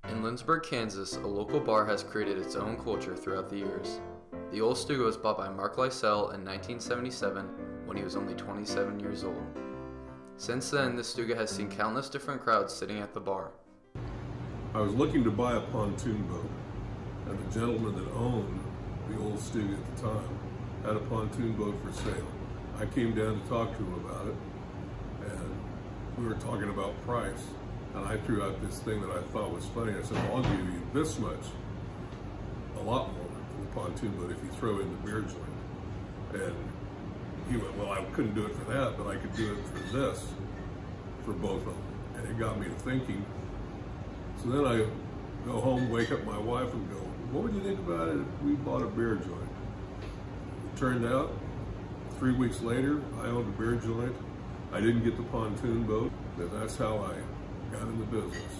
In Lindsborg, Kansas, a local bar has created its own culture throughout the years. The Öl Stuga was bought by Mark Lysell in 1977 when he was only 27 years old. Since then, the Stuga has seen countless different crowds sitting at the bar. I was looking to buy a pontoon boat, and the gentleman that owned the Öl Stuga at the time had a pontoon boat for sale. I came down to talk to him about it, and we were talking about price, and I threw out this thing that I thought was funny. I said, well, I'll give you this much, a lot more for the pontoon boat if you throw in the beer joint. And he went, well, I couldn't do it for that, but I could do it for this, for both of them. And it got me to thinking. So then I go home, wake up my wife and go, what would you think about it if we bought a beer joint? It turned out, 3 weeks later, I owned a beer joint. I didn't get the pontoon boat, and that's how I got in the business.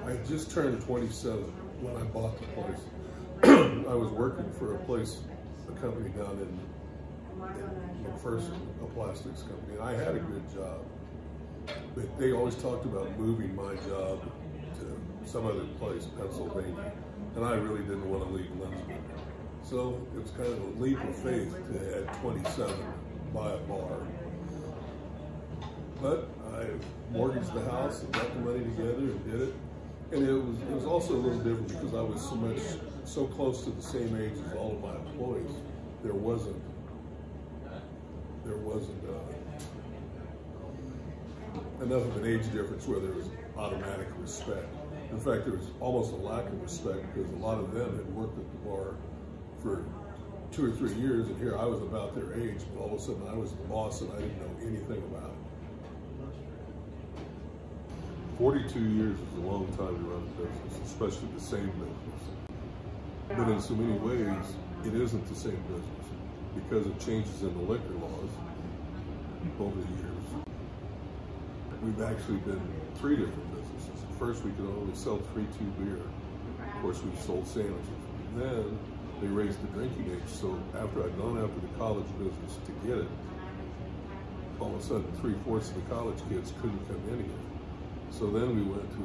I had just turned 27 when I bought the place. I was working for a company down in McPherson, a plastics company, and I had a good job. But they always talked about moving my job to some other place, Pennsylvania, and I really didn't want to leave Lindsborg. So it was kind of a leap of faith to, at 27, buy a bar. But I mortgaged the house and got the money together and did it. And it was also a little different because I was so close to the same age as all of my employees. There wasn't enough of an age difference where there was automatic respect. In fact, there was almost a lack of respect because a lot of them had worked at the bar for 2 or 3 years, and here I was about their age, but all of a sudden I was the boss and I didn't know anything about it. 42 years is a long time to run a business, especially the same business. But in so many ways, it isn't the same business because of changes in the liquor laws over the years. We've actually been 3 different businesses. At first, we could only sell 3-2 beer. Of course, we sold sandwiches. Then they raised the drinking age, so after I'd gone after the college business to get it, all of a sudden 3/4 of the college kids couldn't come in here. So then we went to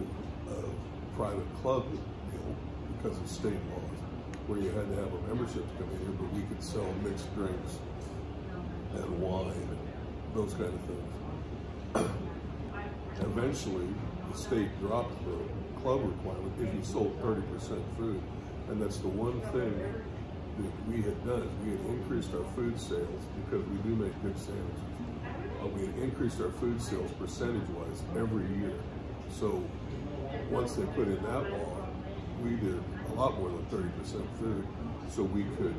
a private club deal because of state laws, where you had to have a membership to come in here, but we could sell mixed drinks and wine, and those kind of things. Eventually, the state dropped the club requirement if you sold 30% food, and that's the one thing that we had done, is we had increased our food sales because we do make good sandwiches. We had increased our food sales percentage-wise every year. So once they put in that law, we did a lot more than 30% food, so we could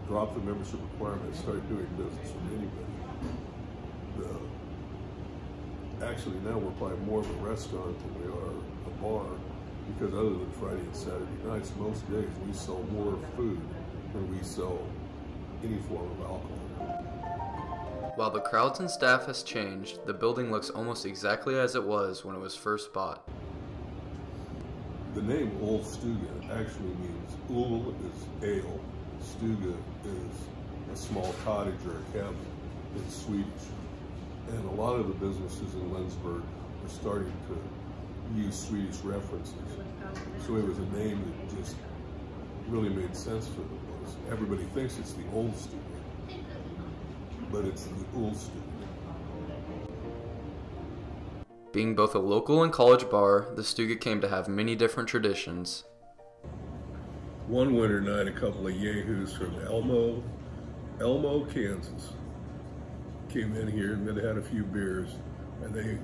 drop the membership requirement and start doing business with anybody. Actually, now we're probably more of a restaurant than we are a bar, because other than Friday and Saturday nights, most days we sell more food than we sell any form of alcohol. While the crowds and staff has changed, the building looks almost exactly as it was when it was first bought. The name Öl Stuga actually means Öl is ale, Stuga is a small cottage or a cabin. It's Swedish. And a lot of the businesses in Lindsborg are starting to use Swedish references. So it was a name that just really made sense for the place. Everybody thinks it's the Öl Stuga, but it's the Öl Stuga. Being both a local and college bar, the Stuga came to have many different traditions. One winter night, a couple of yahoos from Elmo, Kansas, came in here and they had a few beers, and they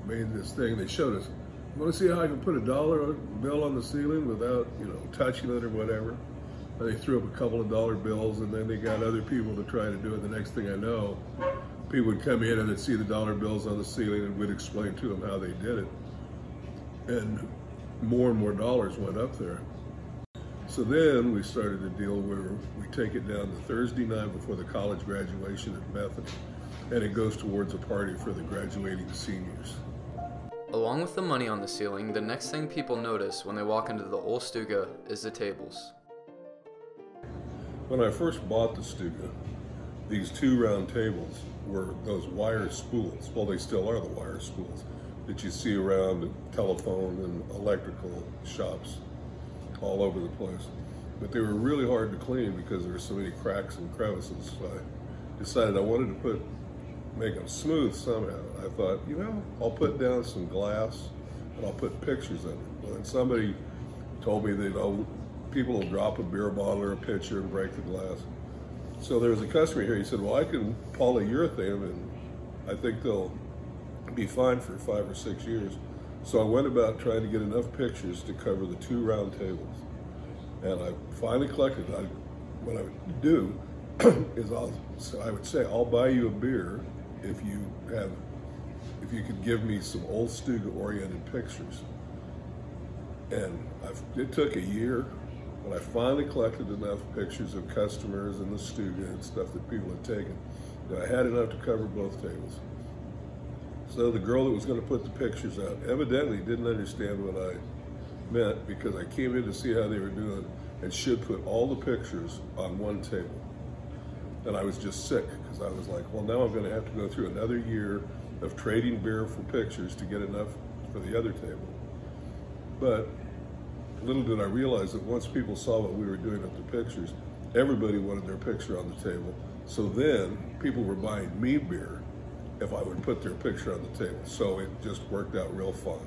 made this thing. They showed us, you want to see how I can put a dollar bill on the ceiling without, touching it or whatever? And they threw up a couple of dollar bills, and then they got other people to try to do it. The next thing I know, people would come in and they'd see the dollar bills on the ceiling, and we'd explain to them how they did it. And more dollars went up there. So then we started a deal where we take it down the Thursday night before the college graduation at Bethany, and it goes towards a party for the graduating seniors. Along with the money on the ceiling, the next thing people notice when they walk into the Öl Stuga is the tables. When I first bought the Stuga, these two round tables were those wire spools. Well, they still are the wire spools that you see around telephone and electrical shops all over the place. But they were really hard to clean because there were so many cracks and crevices. So I decided I wanted to make them smooth somehow. I thought, you know, I'll put down some glass and I'll put pictures in it. Well, then somebody told me that, oh, people will drop a beer bottle or a pitcher and break the glass. So there was a customer here, he said, well, I can polyurethane them and I think they'll be fine for 5 or 6 years. So I went about trying to get enough pictures to cover the two round tables. And I finally collected. What I would do is I would say, I'll buy you a beer if you could give me some old Stuga oriented pictures. And it took a year, but I finally collected enough pictures of customers and the Stuga and stuff that people had taken that I had enough to cover both tables. So the girl that was going to put the pictures out evidently didn't understand what I meant, because I came in to see how they were doing and she'd put all the pictures on one table. And I was just sick because I was like, well, now I'm going to have to go through another year of trading beer for pictures to get enough for the other table. But little did I realize that once people saw what we were doing with the pictures, everybody wanted their picture on the table. So then people were buying me beer if I would put their picture on the table. So it just worked out real fun.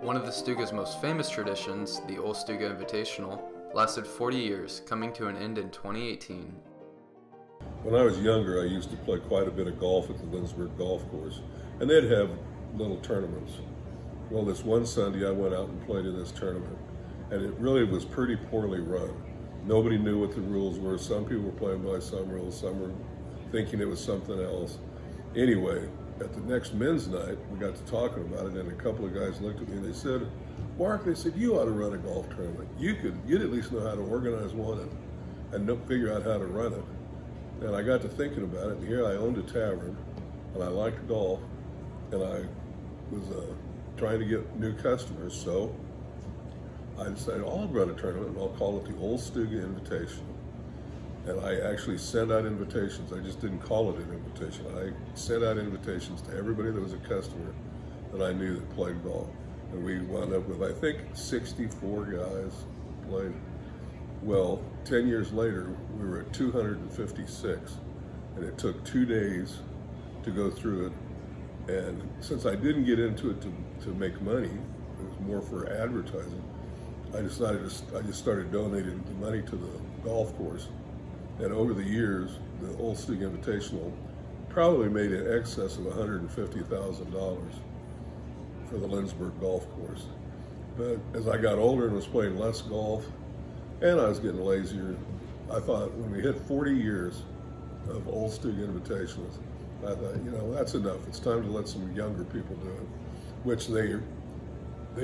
One of the Stuga's most famous traditions, the Öl Stuga Invitational, lasted 40 years, coming to an end in 2018. When I was younger, I used to play quite a bit of golf at the Lindsberg Golf Course, and they'd have little tournaments. Well, this one Sunday I went out and played in this tournament, and it really was pretty poorly run. Nobody knew what the rules were. Some people were playing by some rules, some were thinking it was something else. Anyway, at the next men's night, we got to talking about it, and a couple of guys looked at me and they said, Mark, they said, you ought to run a golf tournament. You'd at least know how to organize one and figure out how to run it. And I got to thinking about it, and here I owned a tavern, and I liked golf, and I was trying to get new customers, so I decided, I'll run a tournament, and I'll call it the Öl Stuga Invitational. And I actually sent out invitations. I just didn't call it an invitation. I sent out invitations to everybody that was a customer that I knew that played golf. And we wound up with, I think, 64 guys played. Well, 10 years later, we were at 256, and it took 2 days to go through it. And since I didn't get into it to make money, it was more for advertising, I just started donating the money to the golf course. And over the years, the Öl Stuga Invitational probably made in excess of $150,000 for the Lindsberg Golf Course. But as I got older and was playing less golf, and I was getting lazier, I thought when we hit 40 years of Öl Stuga Invitationals, I thought, you know, that's enough. It's time to let some younger people do it, which they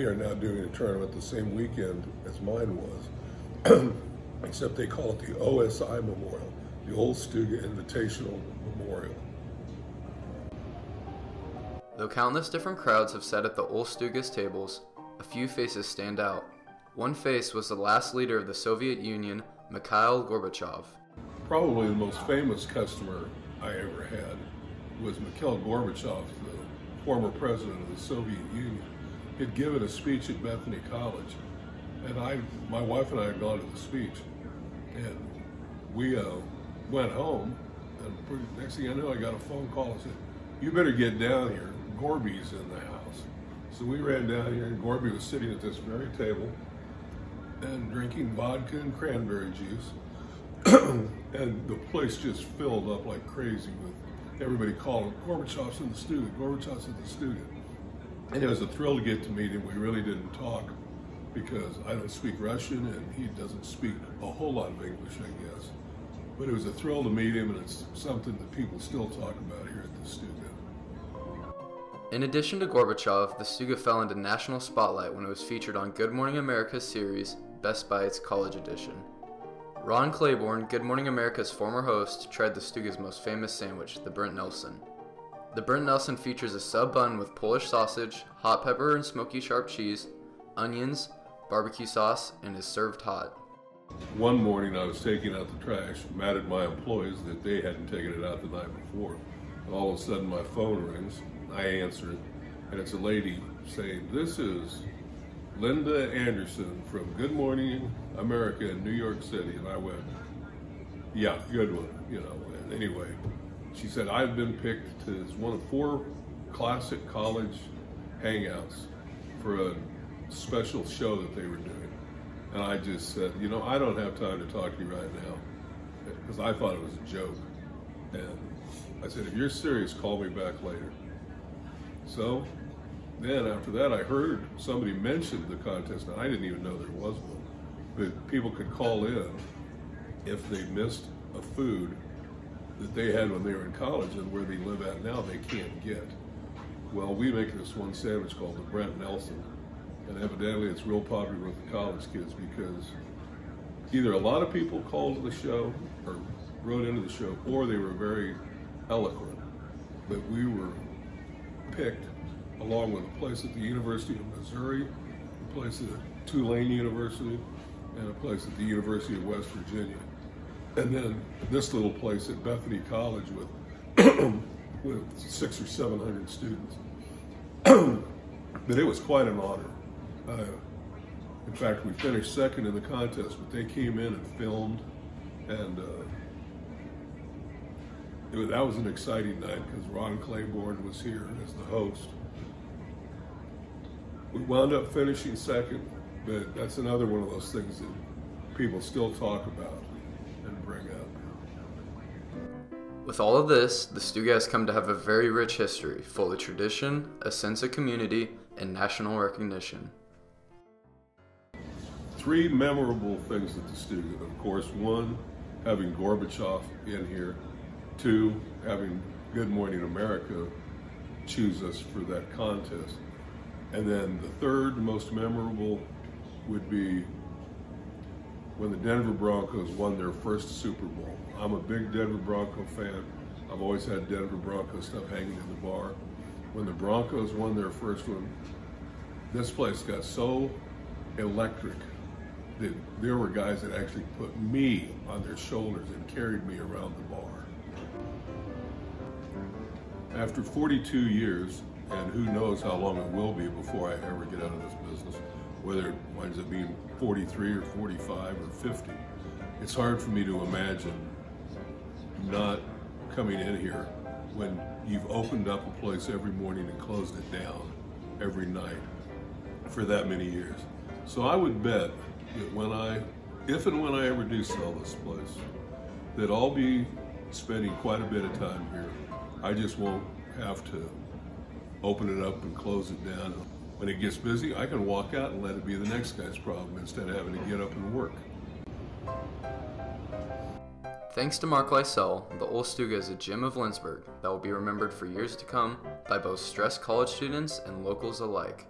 are now doing a tournament the same weekend as mine was. Except they call it the OSI Memorial, the Öl Stuga Invitational Memorial. Though countless different crowds have sat at the Öl Stuga's tables, a few faces stand out. One face was the last leader of the Soviet Union, Mikhail Gorbachev. Probably the most famous customer I ever had was Mikhail Gorbachev, the former president of the Soviet Union. He'd given a speech at Bethany College, and my wife and I had gone to the speech, and we went home, and next thing I know, I got a phone call and said, you better get down here, Gorby's in the house. So we ran down here, and Gorby was sitting at this very table and drinking vodka and cranberry juice, and the place just filled up like crazy with everybody calling, Gorbachev's in the Stuga, Gorbachev's in the Stuga. And it was a thrill to get to meet him. We really didn't talk, because I don't speak Russian and he doesn't speak a whole lot of English, I guess. But it was a thrill to meet him, and it's something that people still talk about here at the Stuga. In addition to Gorbachev, the Stuga fell into national spotlight when it was featured on Good Morning America's series, Best Bites College Edition. Ron Claiborne, Good Morning America's former host, tried the Stuga's most famous sandwich, the Burnt Nelson. The Burnt Nelson features a sub bun with Polish sausage, hot pepper and smoky sharp cheese, onions, barbecue sauce, and is served hot. One morning I was taking out the trash, mad at my employees that they hadn't taken it out the night before. And all of a sudden my phone rings, I answer it, and it's a lady saying, "This is Linda Anderson from Good Morning America in New York City." And I went, "Yeah, good one," you know. And anyway, she said, "I've been picked as one of 4 classic college hangouts for a special show that they were doing." And I just said, "You know, I don't have time to talk to you right now," because I thought it was a joke. And I said, "If you're serious, call me back later." So then after that, I heard somebody mention the contest, and I didn't even know there was one. But people could call in if they missed a food that they had when they were in college and where they live at now they can't get. Well, we make this one sandwich called the Brent Nelson, and evidently it's real popular with the college kids because either a lot of people called the show or wrote into the show, or they were very eloquent. But we were picked along with a place at the University of Missouri, a place at Tulane University, and a place at the University of West Virginia. And then this little place at Bethany College with with 600 or 700 students. But it was quite an honor. In fact, we finished second in the contest, but they came in and filmed, and that was an exciting night because Ron Claiborne was here as the host. We wound up finishing second, but that's another one of those things that people still talk about and bring up. With all of this, the Stuga has come to have a very rich history, full of tradition, a sense of community, and national recognition. 3 memorable things at the Stuga. Of course, 1, having Gorbachev in here. 2, having Good Morning America choose us for that contest. And then the 3rd most memorable would be when the Denver Broncos won their first Super Bowl. I'm a big Denver Bronco fan. I've always had Denver Bronco stuff hanging in the bar. When the Broncos won their first one, this place got so electric that there were guys that actually put me on their shoulders and carried me around the bar. After 42 years, and who knows how long it will be before I ever get out of this business, whether it winds up being 43 or 45 or 50, it's hard for me to imagine not coming in here when you've opened up a place every morning and closed it down every night for that many years. So I would bet that if and when I ever do sell this place, that I'll be spending quite a bit of time here. I just won't have to open it up and close it down. When it gets busy, I can walk out and let it be the next guy's problem instead of having to get up and work. Thanks to Mark Lysell, the Öl Stuga is a gem of Lynchburg that will be remembered for years to come by both stressed college students and locals alike.